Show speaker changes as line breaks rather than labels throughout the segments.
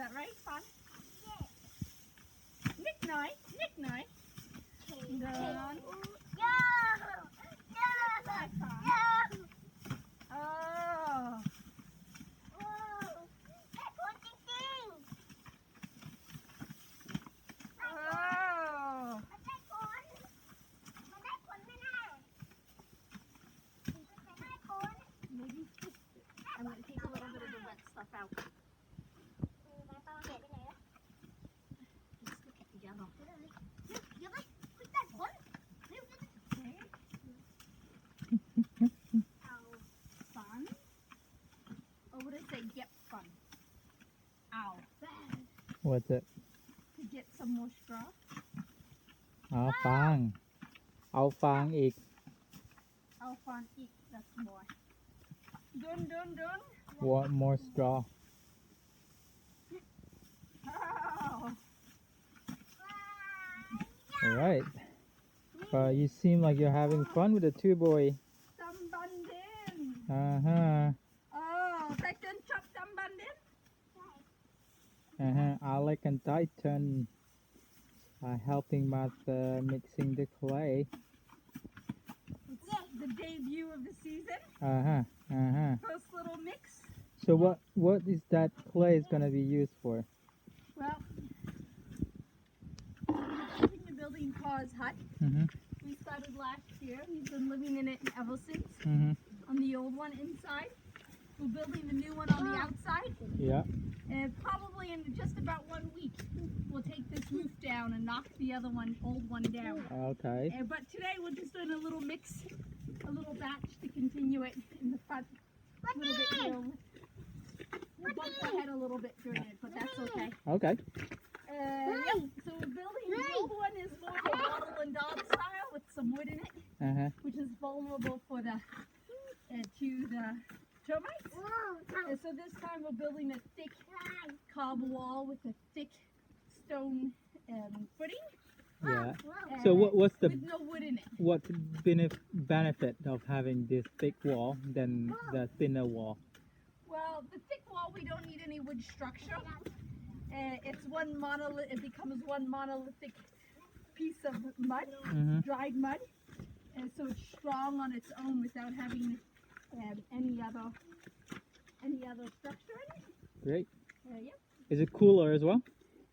that right, Fun? Nick nói, Nick nói. Đơn. Lại Fun. Oh. Oh. Maybe I'm going to take a little bit of the wet stuff out. Just stick it together. Fun. Or would I say get fun? Ow.
What's it?
To get some more straw.
เอาฟางเอาฟางอีก
Ow, fun. Eat. That's more. Dun, dun, dun.
Want more straw?
Oh.
Alright. You seem like you're having fun with the 2-boy.
Tambandin.
Uh-huh.
Oh, Titan chop Tambandin.
Alec and Titan are helping Martha mixing the clay.
It's the debut of the season. First little mix.
So what is that clay is gonna be used for?
Well, we're building Pa's hut. We started last year. We've been living in it ever since. On the old one inside. We're building the new one on the outside.
Yeah.
And probably in just about 1 week, we'll take this roof down and knock the other one, old one down.
Okay.
But today we're just doing a little mix, a little batch to continue it in the front. A little bit here. We'll bump ahead a little bit during it, but that's okay.
Okay.
Yep. So we're building. The old one is more of a bottle and dog style with some wood in it, which is vulnerable for the to the termites. And so this time we're building a thick cob wall with a thick stone footing.
Yeah. So what's the
with no wood in it?
what's benefit of having this thick wall than the thinner wall?
Well, the thick wall, we don't need any wood structure. It's one monolith. It becomes one monolithic piece of mud, dried mud, and so it's strong on its own without having any other structure in it.
Great.
Yep.
Is it cooler as well?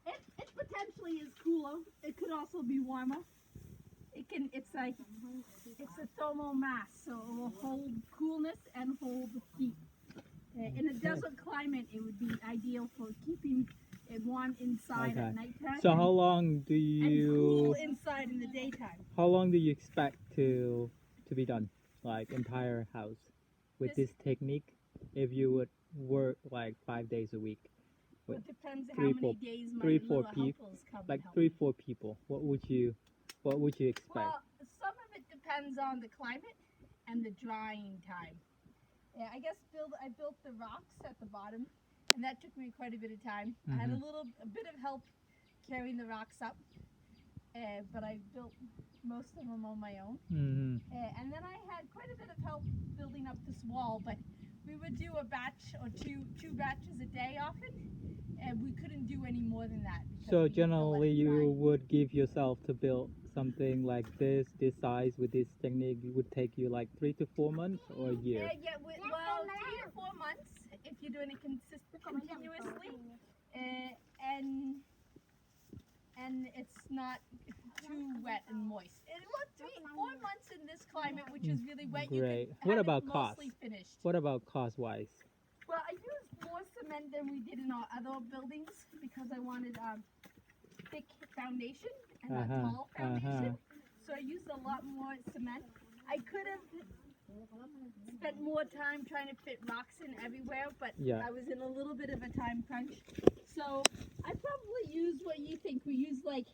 It potentially is cooler. It could also be warmer. It's a thermal mass, so it will hold coolness and hold heat. In a desert climate, it would be ideal for keeping it warm inside at nighttime.
So how long do
and cool
you
inside in the daytime?
how long do you expect to be done, like entire house, with this technique? If you would work like 5 days a week, with
It depends how
three,
many
four-
days my
three,
little
four people,
helpers come
like
and help.
3-4 people, what would you expect?
Well, some of it depends on the climate and the drying time. Yeah, I guess I built the rocks at the bottom, and that took me quite a bit of time. I had a bit of help carrying the rocks up, but I built most of them on my own. And then I had quite a bit of help building up this wall, but we would do a batch or two batches a day often, and we couldn't do any more than that.
So generally you would give yourself to build something like this size with this technique, it would take you like 3 to 4 months or a year?
Well, 3 to 4 months if you're doing it continuously, and it's not too wet and moist. And 4 months in this climate, which is really wet,
Great.
you can
What
have
about
it
cost?
mostly finished.
What about cost-wise?
Well, I used more cement than we did in our other buildings because I wanted thick foundation and a tall foundation. So I used a lot more cement. I could have spent more time trying to fit rocks in everywhere, but I was in a little bit of a time crunch. So I probably used what you think. We used like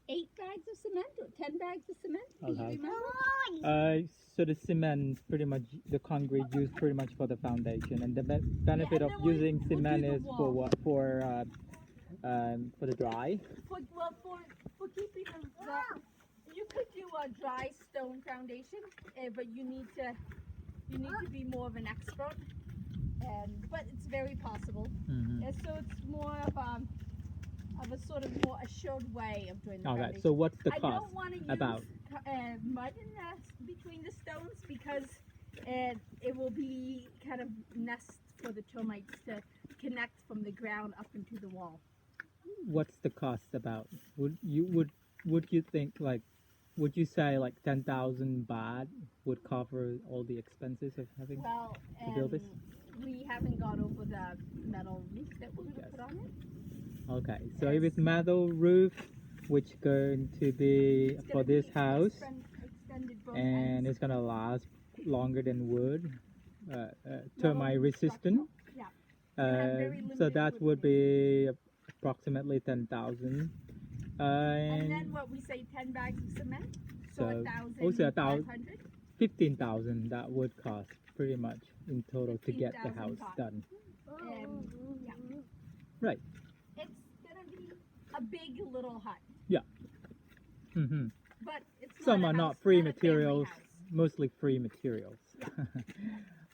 8 bags of cement or 10 bags of cement. Do you remember?
So the cement, pretty much, the concrete used pretty much for the foundation, and the benefit of using cement is for what? For the dry.
For keeping you could do a dry stone foundation, but you need to be more of an expert. but it's very possible.
Mm-hmm.
And so it's more of a sort of more assured way of doing the
Okay,
foundation.
so what's the
I
cost
don't want to use
about?
mud in between the stones because it will be kind of nest for the termites to connect from the ground up into the wall.
What's the cost about? Would you think like, would you say like 10,000 baht would cover all the expenses of having
Well,
to build this?
we haven't gone over the metal roof that we're going to put on it.
Okay, so if it's metal roof, which going to be
It's
for
gonna
this
be
house,
extended both
and
ends.
it's gonna last longer than wood,
Metal
termite resistant.
structural. Yeah. gonna have very
So
limited
that
wood
would be approximately 10,000.
And then what we say, 10 bags of cement. So 1,500.
15,000 that would cost pretty much in total to get the
15,000
house
baht.
done.
Yeah.
Right.
It's gonna be a big little hut,
Mm-hmm.
but it's
Some
not
are
a
not
house,
free
not a family
materials,
house.
mostly free materials.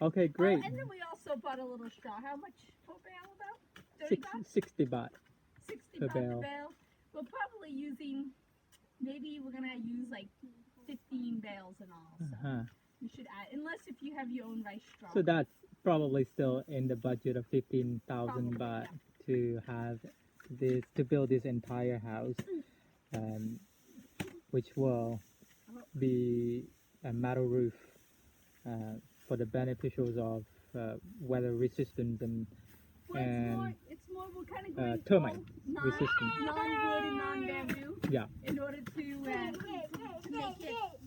Okay, great.
Oh, and then we also bought a little straw. How much per bale about? 30
Six,
baht?
60 baht.
60
per
baht per
bale.
bale. We're probably using, maybe we're gonna use like 15 bales in all. So
Uh-huh.
you should add, unless if you have your own rice straw.
So that's probably still in the budget of 15,000
Probably,
baht to have this, to build this entire house, which will be a metal roof for the beneficials of weather resistance and
Well,
and
it's more we're kind of going
termite
all
resistant.
non-wood and non-bamboo.
Yeah.
In order to make it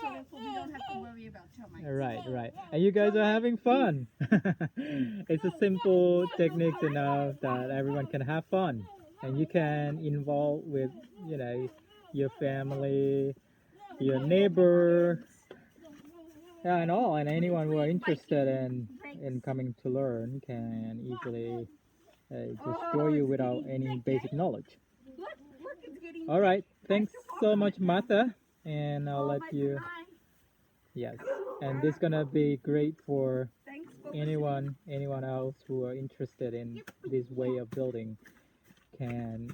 so that we don't have to worry about termites.
Right. And you guys are having fun. It's a simple techniques enough that everyone can have fun, and you can involve with, you know, your family, your neighbor, and all, and anyone who are interested in coming to learn can easily just join you without any basic knowledge.
Look, it's getting
All right, thanks so much, Martha, and I'll let you.
Time.
Yes, and this is gonna be great for
Thanks for
anyone else who are interested in this way of building can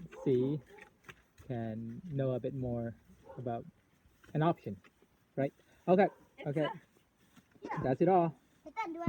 know a bit more about an option, right? Okay, that's it all.